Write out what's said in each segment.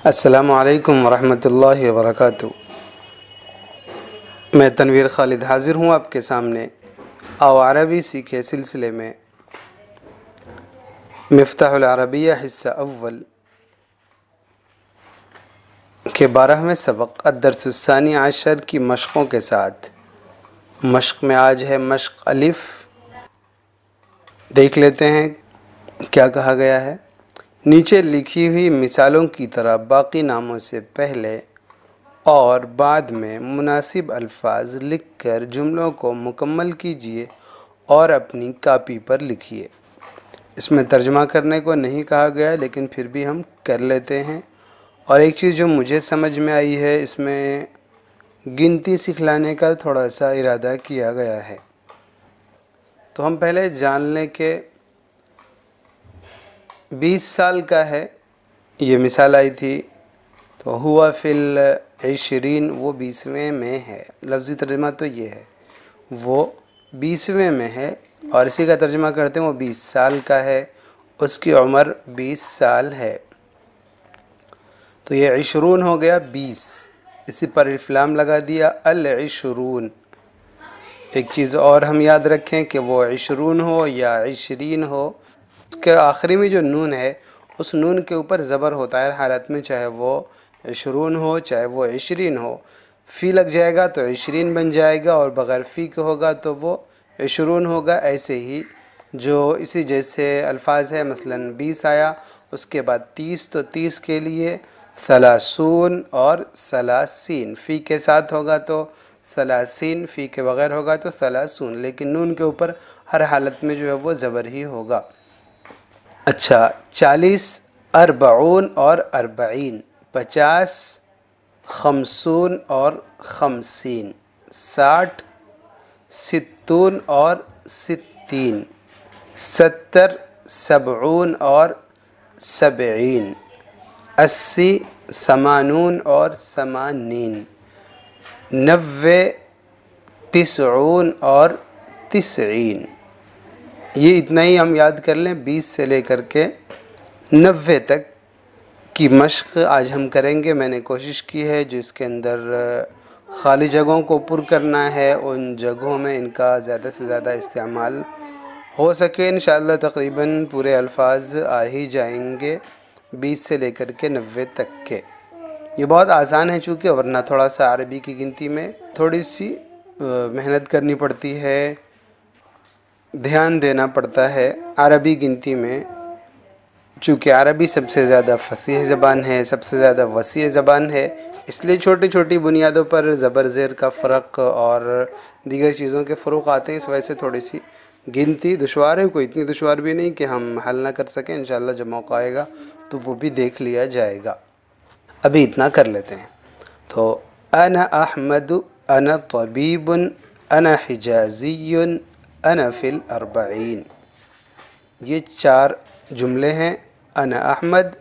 السلام علیکم ورحمۃ اللہ وبرکاتہ۔ میں تنویر خالد حاضر ہوں آپ کے سامنے آؤ عربی سیکھے سلسلے میں مفتاح العربیہ حصہ اول کے 12ویں سبق الدرس الثانی عشر کی مشقوں کے ساتھ۔ مشق میں آج ہے مشق الف۔ دیکھ لیتے ہیں کیا کہا گیا ہے۔ نیچے لکھی ہوئی مثالوں کی طرح باقی ناموں سے پہلے اور بعد میں مناسب الفاظ لکھ کر جملوں کو مکمل کیجیے اور اپنی کاپی پر لکھیے۔ اس میں ترجمہ کرنے کو نہیں کہا گیا لیکن پھر بھی ہم کر لیتے ہیں۔ اور ایک چیز جو مجھے سمجھ میں آئی ہے، اس میں گنتی سکھلانے کا تھوڑا سا ارادہ کیا گیا ہے۔ تو ہم پہلے جان لیں کہ 20 سال کا ہے، یہ مثال آئی تھی، تو ہوا فی العشرین، وہ 20ویں میں ہے۔ لفظی ترجمہ تو یہ ہے، وہ 20ویں میں ہے، اور اسی کا ترجمہ کرتے ہیں وہ 20 سال کا ہے، اس کی عمر 20 سال ہے۔ تو یہ عشرون ہو گیا 20، اسی پر الف لام لگا دیا العشرون۔ ایک چیز اور ہم یاد رکھیں کہ وہ عشرون ہو یا عشرین ہو، اس کے آخری میں جو نون ہے اس نون کے اوپر زبر ہوتا ہے ہر حالت میں، چاہے وہ عشرون ہو چاہے وہ عشرین ہو۔ فی لگ جائے گا تو عشرین بن جائے گا، اور بغیر فی کے ہوگا تو وہ عشرون ہوگا۔ ایسے ہی جو اسی جیسے الفاظ ہے، مثلا 20 آیا، اس کے بعد 30، تو 30 کے لیے ثلاثون اور ثلاثین، فی کے ساتھ ہوگا تو ثلاثین، فی کے بغیر ہوگا تو ثلاثون، لیکن نون کے اوپر ہر حالت میں جو ہے وہ زبر ہی ہوگا۔ اچھا، 40 اربعون اور اربعین، 50 خمسون اور خمسین، 60 ستون اور ستین، 70 سبعون اور سبعین، 80 ثمانون اور ثمانین، 90 تسعون اور تسعین۔ یہ اتنا ہی ہم یاد کر لیں، 20 سے لے کر کے 90 تک کی مشق آج ہم کریں گے۔ میں نے کوشش کی ہے جس کے اندر خالی جگہوں کو پر کرنا ہے، ان جگہوں میں ان کا زیادہ سے زیادہ استعمال ہو سکے۔ انشاءاللہ تقریباً پورے الفاظ آ ہی جائیں گے 20 سے لے کر کے 90 تک کے۔ یہ بہت آسان ہے چونکہ، ورنہ تھوڑا سا عربی کی گنتی میں تھوڑی سی محنت کرنی پڑتی ہے، دھیان دینا پڑتا ہے عربی گنتی میں، چونکہ عربی سب سے زیادہ فصیح زبان ہے، سب سے زیادہ وسیع زبان ہے، اس لیے چھوٹی چھوٹی بنیادوں پر زبر زیر کا فرق اور دیگر چیزوں کے فروق آتے ہیں، اس وجہ سے تھوڑی سی گنتی دشوار ہے۔ کوئی اتنی دشوار بھی نہیں کہ ہم حل نہ کر سکیں، انشاءاللہ جب موقع آئے گا تو وہ بھی دیکھ لیا جائے گا۔ ابھی اتنا کر لیتے ہیں۔ تو انا احمد، انا طبیب، انا حجازی، انا فی الاربعین، یہ 4 جملے ہیں۔ انا احمد،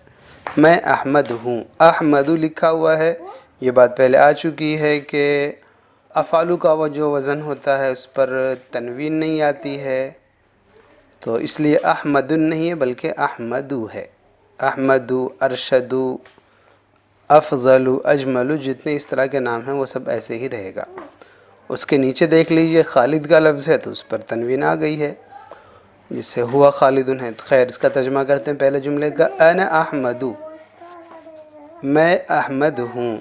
میں احمد ہوں، احمد لکھا ہوا ہے، یہ بات پہلے آ چکی ہے کہ افعال کا وہ جو وزن ہوتا ہے اس پر تنوین نہیں آتی ہے، تو اس لیے احمد نہیں ہے بلکہ احمدو ہے۔ احمد، ارشد، افضل، اجمل، جتنے اس طرح کے نام ہیں وہ سب ایسے ہی رہے گا۔ اس کے نیچے دیکھ لیجئے خالد کا لفظ ہے تو اس پر تنوین آ گئی ہے، جسے ہوا خالد ہے۔ خیر، اس کا ترجمہ کرتے ہیں پہلے جملے کا۔ انا احمد، میں احمد ہوں،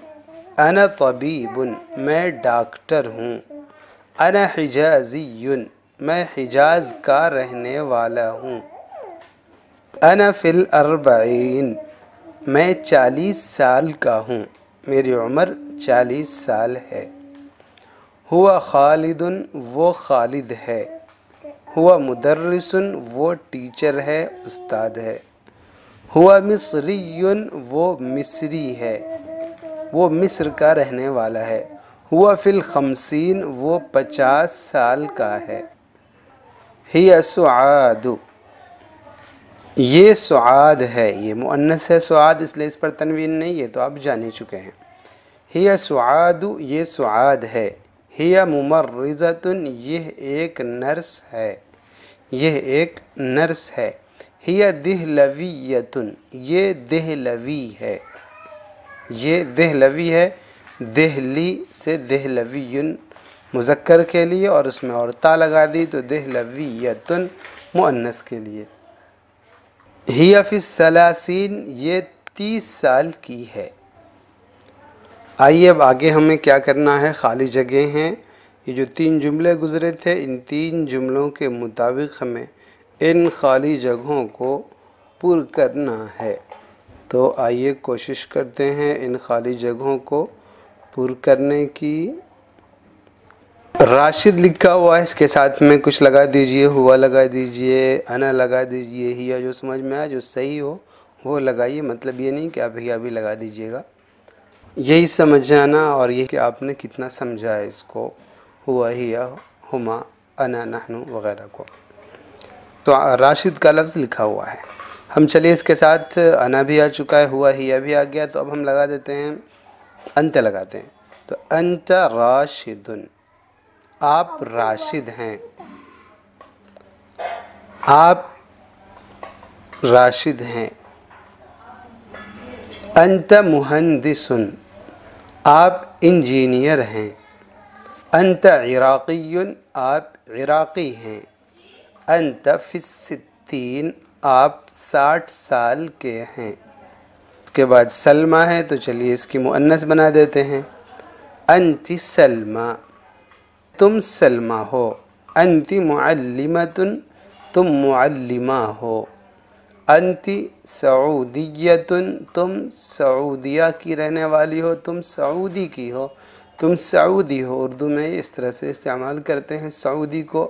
انا طبیب، میں ڈاکٹر ہوں، انا حجازی، میں حجاز کا رہنے والا ہوں، انا فی الاربعین، میں 40 سال کا ہوں، میری عمر 40 سال ہے، ہوا خالد، وہ خالد ہے، ہوا مدرس، وہ ٹیچر ہے، استاد ہے، ہوا مصری، وہ مصری ہے، وہ مصر کا رہنے والا ہے، ہوا فی الخمسین، وہ 50 سال کا ہے، ہی سعاد، یہ سعاد ہے، یہ مؤنث ہے سعاد، اس لیے اس پر تنوین نہیں، یہ تو آپ جان ہی چکے ہیں۔ ہی سعاد، یہ سعاد ہے، ہی ممرضۃ، یہ ایک نرس ہے، یہ ایک نرس ہے، ہی دہلویۃ، یہ دہلوی ہے، یہ دہلوی ہے، دہلی سے دہلویٌ مذکر کے لیے، اور اس میں اور تا لگا دی تو دہلویتٌ مؤنث کے لیے۔ ہی فی الثلاثین، یہ 30 سال کی ہے۔ آئیے اب آگے ہمیں کیا کرنا ہے، خالی جگہ ہیں، یہ جو 3 جملے گزرے تھے ان 3 جملوں کے مطابق ہمیں ان خالی جگہوں کو پر کرنا ہے۔ تو آئیے کوشش کرتے ہیں ان خالی جگہوں کو پر کرنے کی۔ راشد لکھا ہوا ہے، اس کے ساتھ میں کچھ لگا دیجئے، ہوا لگا دیجئے، انا لگا دیجئے، ہیا جو سمجھ میں آئے جو صحیح ہو وہ لگائیے، مطلب یہ نہیں کہ آپ ہیا بھی لگا دیجئے گا، یہی سمجھ جانا اور یہ کہ آپ نے کتنا سمجھا ہے اس کو، ہوا، ہیا، ہما، انا، نحن وغیرہ کو۔ تو راشد کا لفظ لکھا ہوا ہے، ہم چلیے اس کے ساتھ انا بھی آ چکا ہے، ہوا ہیا بھی آ گیا، تو اب ہم لگا دیتے ہیں انت لگاتے ہیں، تو انت راشد، آپ راشد ہیں، آپ راشد ہیں۔ انت مہندس، آپ انجینئر ہیں۔ انت عراقی، آپ عراقی ہیں۔ انت فی الستین، آپ 60 سال کے ہیں۔ اس کے بعد سلمہ ہے تو چلیے اس کی مؤنث بنا دیتے ہیں، انت سلمہ، تم سلمہ ہو۔ انت معلمۃ، تم معلمہ ہو۔ انت سعودیۃ، تم سعودیہ کی رہنے والی ہو، تم سعودی کی ہو، تم سعودی ہو۔ اردو میں اس طرح سے استعمال کرتے ہیں سعودی کو،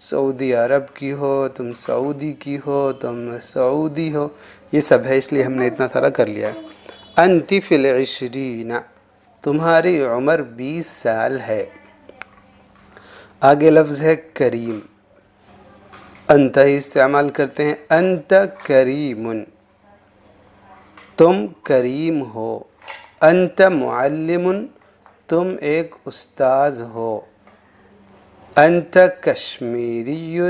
سعودی عرب کی ہو، تم سعودی کی ہو، تم سعودی ہو، یہ سب ہے، اس لیے ہم نے اتنا سارا کر لیا ہے۔ انت فی العشرین، تمہاری عمر 20 سال ہے۔ آگے لفظ ہے کریم، انت ہی استعمال کرتے ہیں، انت کریم، تم کریم ہو۔ انت معلم، تم ایک استاذ ہو۔ انت کشمیری،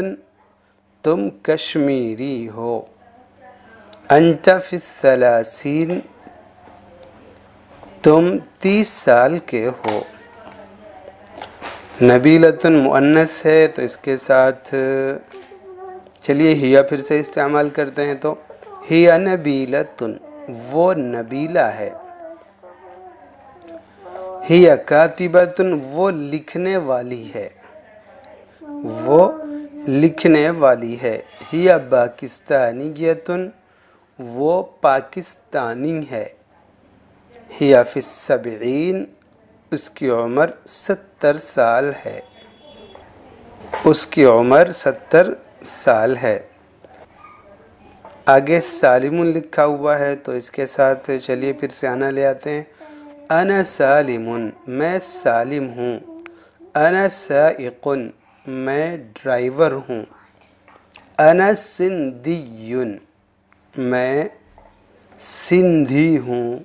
تم کشمیری ہو۔ انت فی الثلاثین، تم 30 سال کے ہو۔ نبیلۃ مؤنث ہے تو اس کے ساتھ چلیے ہیا پھر سے استعمال کرتے ہیں، تو ہیا نبیلۃ، وہ نبیلہ ہے۔ ہیا کاتبۃ، وہ لکھنے والی ہے، وہ لکھنے والی ہے۔ ہیا پاکستانیۃ، وہ پاکستانی ہے۔ ہیا فی السبعین، اس کی عمر 70 سال ہے، اس کی عمر 70 سال ہے۔ آگے سالم لکھا ہوا ہے تو اس کے ساتھ چلیے پھر سے انا لے آتے ہیں، انا سالم، میں سالم ہوں۔ انا سائق، میں ڈرائیور ہوں۔ انا سندھی، میں سندھی ہوں۔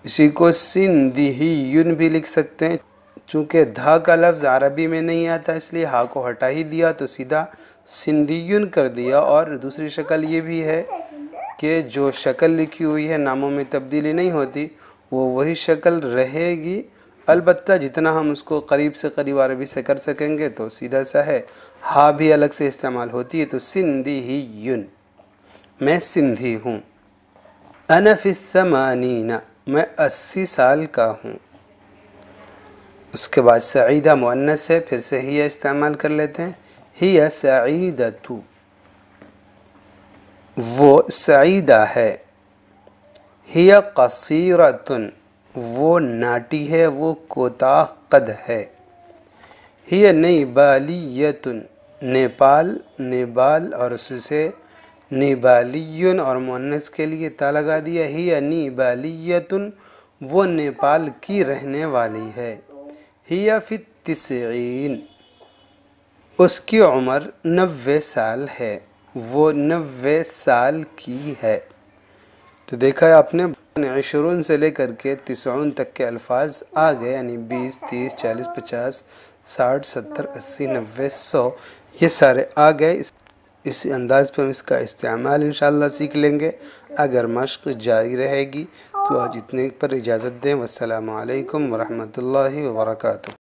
اسی کو سندھی بھی لکھ سکتے ہیں، چونکہ دھا کا لفظ عربی میں نہیں آتا اس لیے ہا کو ہٹا ہی دیا تو سیدھا سندھیون کر دیا۔ اور دوسری شکل یہ بھی ہے کہ جو شکل لکھی ہوئی ہے ناموں میں تبدیلی نہیں ہوتی، وہ وہی شکل رہے گی، البتہ جتنا ہم اس کو قریب سے قریب عربی سے کر سکیں گے تو سیدھا سا ہے، ہا بھی الگ سے استعمال ہوتی ہے، تو سندھیون، میں سندھی ہوں۔ انا فی الثمانین، میں 80 سال کا ہوں۔ اس کے بعد سعیدہ مؤنث ہے، پھر سے ہی استعمال کر لیتے ہیں، ہی سعیدۃ، وہ سعیدہ ہے۔ ہی قصیرۃ، وہ ناٹی ہے، وہ کوتاہ قد ہے۔ ہی نیبالیۃ، نیپال، نیبال، اور اس سے نیبالیون اور مؤنث کے لیے تا لگا دیا، ہی نیبالیۃ، وہ نیپال کی رہنے والی ہے۔ ہی فی التسعین، اس کی عمر 90 سال ہے، وہ 90 سال کی ہے۔ تو دیکھا ہے آپ نے 20 سے لے کر کے 90 تک کے الفاظ آ گئے، یعنی 20، 30، 40، 50، 60، 70، 80، 90، 100، یہ سارے آ گئے۔ اس انداز پہ ہم اس کا استعمال انشاءاللہ سیکھ لیں گے، اگر مشق جاری رہے گی تو تو آج اتنے پر اجازت دیں. والسلام علیکم ورحمۃ اللہ وبرکاتہ.